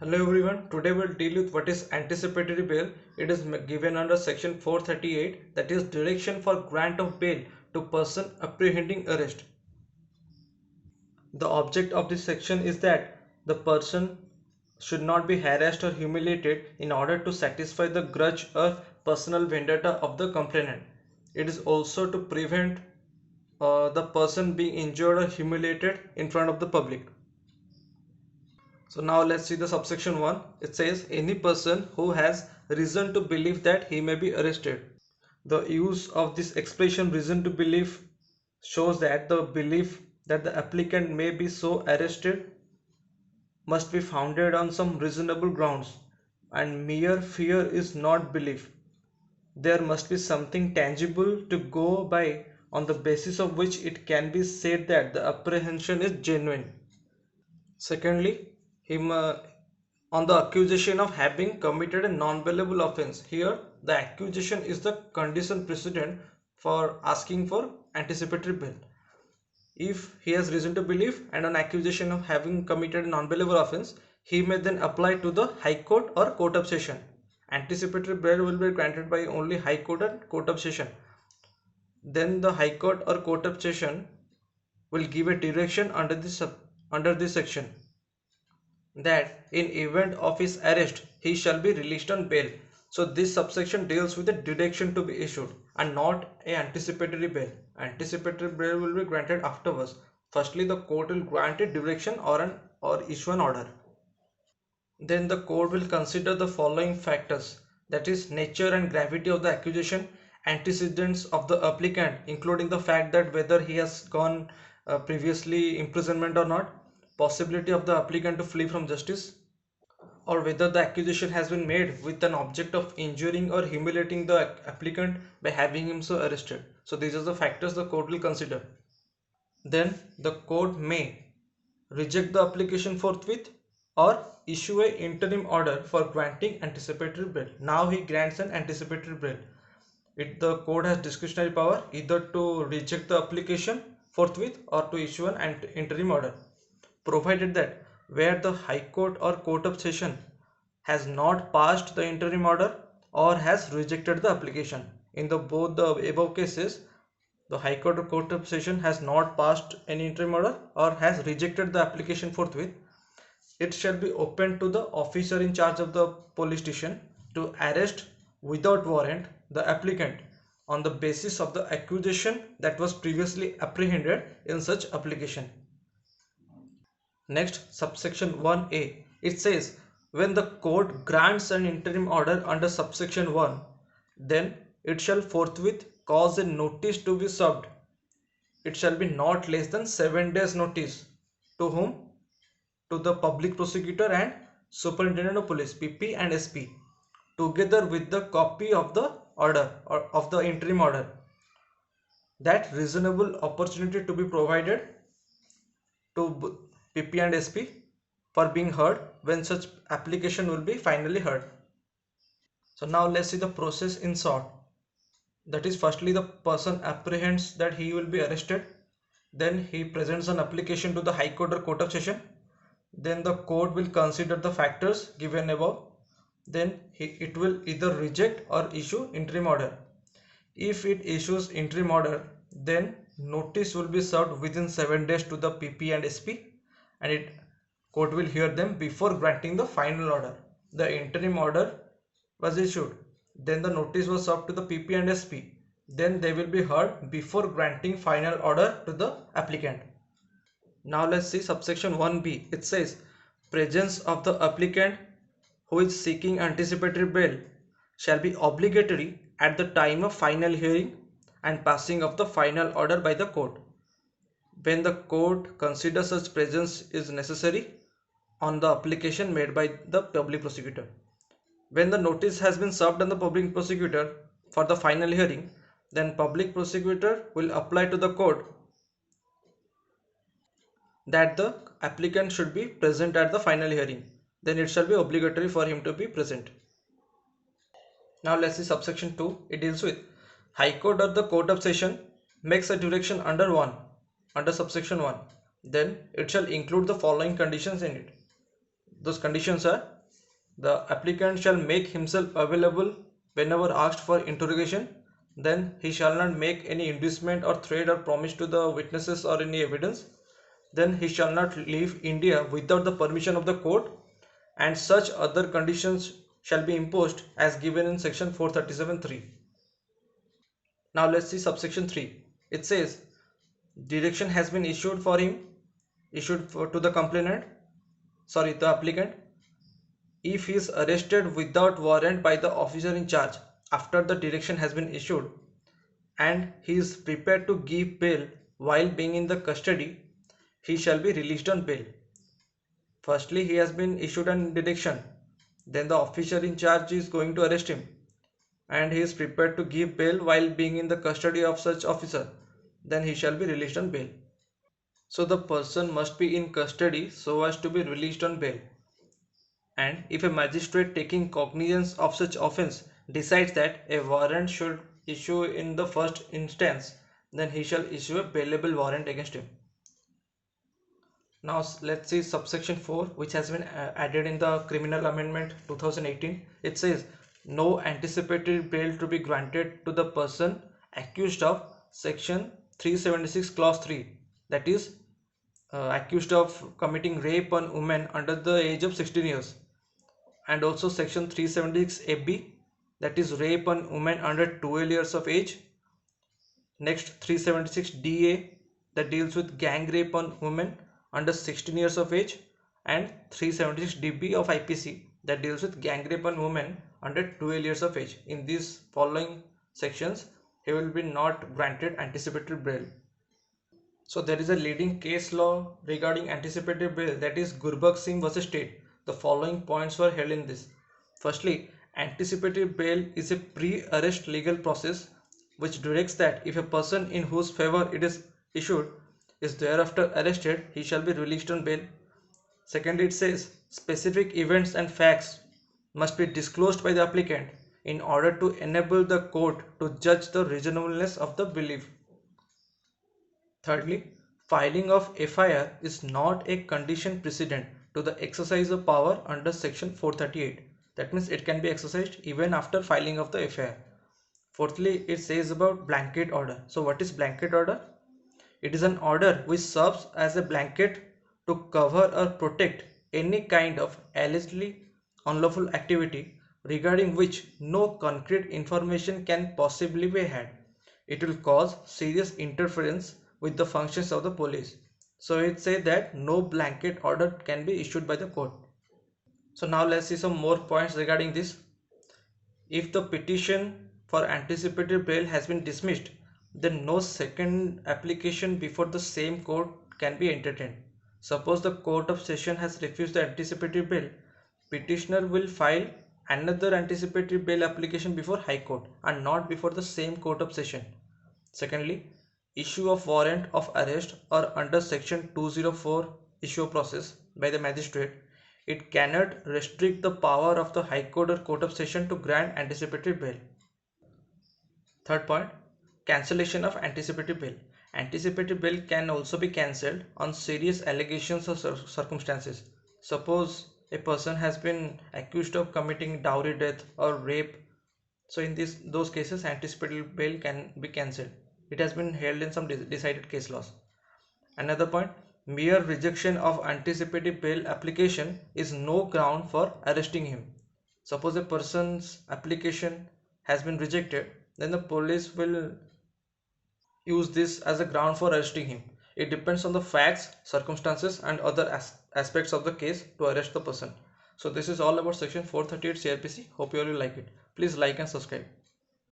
Hello everyone, today we'll deal with what is anticipatory bail. It is given under section 438, that is direction for grant of bail to person apprehending arrest. The object of this section is that the person should not be harassed or humiliated in order to satisfy the grudge or personal vendetta of the complainant. It is also to prevent the person being injured or humiliated in front of the public. So now let's see the subsection 1. It says any person who has reason to believe that he may be arrested. The use of this expression reason to believe shows that the belief that the applicant may be so arrested must be founded on some reasonable grounds, and mere fear is not belief. There must be something tangible to go by on the basis of which it can be said that the apprehension is genuine. Secondly, him on the accusation of having committed a non-bailable offence. Here, the accusation is the condition precedent for asking for anticipatory bail. If he has reason to believe and an accusation of having committed a non-bailable offence, he may then apply to the High Court or Court of Session. Anticipatory bail will be granted by only High Court and Court of Session. Then the High Court or Court of Session will give a direction under this section, that in event of his arrest he shall be released on bail. So this subsection deals with the direction to be issued and not a anticipatory bail. Anticipatory bail will be granted afterwards. Firstly, the court will grant a direction or issue an order. Then the court will consider the following factors, that is nature and gravity of the accusation, antecedents of the applicant including the fact that whether he has gone previously imprisonment or not, possibility of the applicant to flee from justice, or whether the accusation has been made with an object of injuring or humiliating the applicant by having him so arrested. So these are the factors the court will consider. Then the court may reject the application forthwith or issue a interim order for granting anticipatory bail. Now he grants an anticipatory bail. The court has discretionary power either to reject the application forthwith or to issue an interim order, provided that where the High Court or Court of Session has not passed the interim order or has rejected the application. In the both the above cases, the High Court or Court of Session has not passed any interim order or has rejected the application forthwith, it shall be open to the officer in charge of the police station to arrest without warrant the applicant on the basis of the accusation that was previously apprehended in such application. Next, subsection 1a, it says when the court grants an interim order under subsection 1, then it shall forthwith cause a notice to be served. It shall be not less than 7 days notice. To whom? To the public prosecutor and superintendent of police, PP and SP, together with the copy of the order or of the interim order. That reasonable opportunity to be provided to PP and SP for being heard when such application will be finally heard. So now let's see the process in short. That is, firstly the person apprehends that he will be arrested, then he presents an application to the High Court or Court of Session, then the court will consider the factors given above, then it will either reject or issue interim order. If it issues interim order, then notice will be served within 7 days to the PP and SP, and court will hear them before granting the final order. The interim order was issued, then the notice was served to the PP and SP, then they will be heard before granting final order to the applicant. Now let's see subsection 1b. It says presence of the applicant who is seeking anticipatory bail shall be obligatory at the time of final hearing and passing of the final order by the court, when the court considers such presence is necessary on the application made by the public prosecutor. When the notice has been served on the public prosecutor for the final hearing, then public prosecutor will apply to the court that the applicant should be present at the final hearing. Then it shall be obligatory for him to be present. Now let's see subsection 2. It deals with High Court or the Court of Session makes a direction under subsection 1. Then it shall include the following conditions in it. Those conditions are: the applicant shall make himself available whenever asked for interrogation. Then he shall not make any inducement or threat or promise to the witnesses or any evidence. Then he shall not leave India without the permission of the court, and such other conditions shall be imposed as given in section 437(3). Now let's see subsection 3. It says direction has been issued for him, to the the applicant. If he is arrested without warrant by the officer in charge after the direction has been issued, and he is prepared to give bail while being in the custody, he shall be released on bail. Firstly, he has been issued an direction, then the officer in charge is going to arrest him, and he is prepared to give bail while being in the custody of such officer, then he shall be released on bail. So the person must be in custody so as to be released on bail. And if a magistrate taking cognizance of such offence decides that a warrant should issue in the first instance, then he shall issue a bailable warrant against him. Now let's see subsection 4, which has been added in the Criminal Amendment 2018. It says no anticipatory bail to be granted to the person accused of section 376 clause 3, that is accused of committing rape on women under the age of 16 years, and also section 376 AB, that is rape on women under 12 years of age. Next, 376 DA, that deals with gang rape on women under 16 years of age, and 376 DB of IPC, that deals with gang rape on women under 12 years of age. In these following sections, he will be not granted anticipatory bail. So there is a leading case law regarding anticipatory bail, that is Gurbakh Singh versus State. The following points were held in this. Firstly, anticipatory bail is a pre-arrest legal process which directs that if a person in whose favor it is issued is thereafter arrested, he shall be released on bail. Secondly, it says specific events and facts must be disclosed by the applicant in order to enable the court to judge the reasonableness of the belief. Thirdly, filing of FIR is not a condition precedent to the exercise of power under section 438. That means it can be exercised even after filing of the FIR. Fourthly, it says about blanket order. So what is blanket order? It is an order which serves as a blanket to cover or protect any kind of allegedly unlawful activity regarding which no concrete information can possibly be had. It will cause serious interference with the functions of the police. So it says that no blanket order can be issued by the court. So now let's see some more points regarding this. If the petition for anticipatory bail has been dismissed, then no second application before the same court can be entertained. Suppose the Court of Session has refused the anticipatory bail, petitioner will file another anticipatory bail application before High Court and not before the same Court of Session. Secondly, issue of warrant of arrest or under section 204 issue process by the magistrate, it cannot restrict the power of the High Court or Court of Session to grant anticipatory bail. Third point, cancellation of anticipatory bail. Anticipatory bail can also be cancelled on serious allegations or circumstances. Suppose a person has been accused of committing dowry death or rape. So in those cases, anticipatory bail can be cancelled. It has been held in some decided case laws. Another point, mere rejection of anticipatory bail application is no ground for arresting him. Suppose a person's application has been rejected, then the police will use this as a ground for arresting him. It depends on the facts, circumstances and other aspects of the case to arrest the person. So this is all about section 438 CRPC. Hope you all will like it. Please like and subscribe.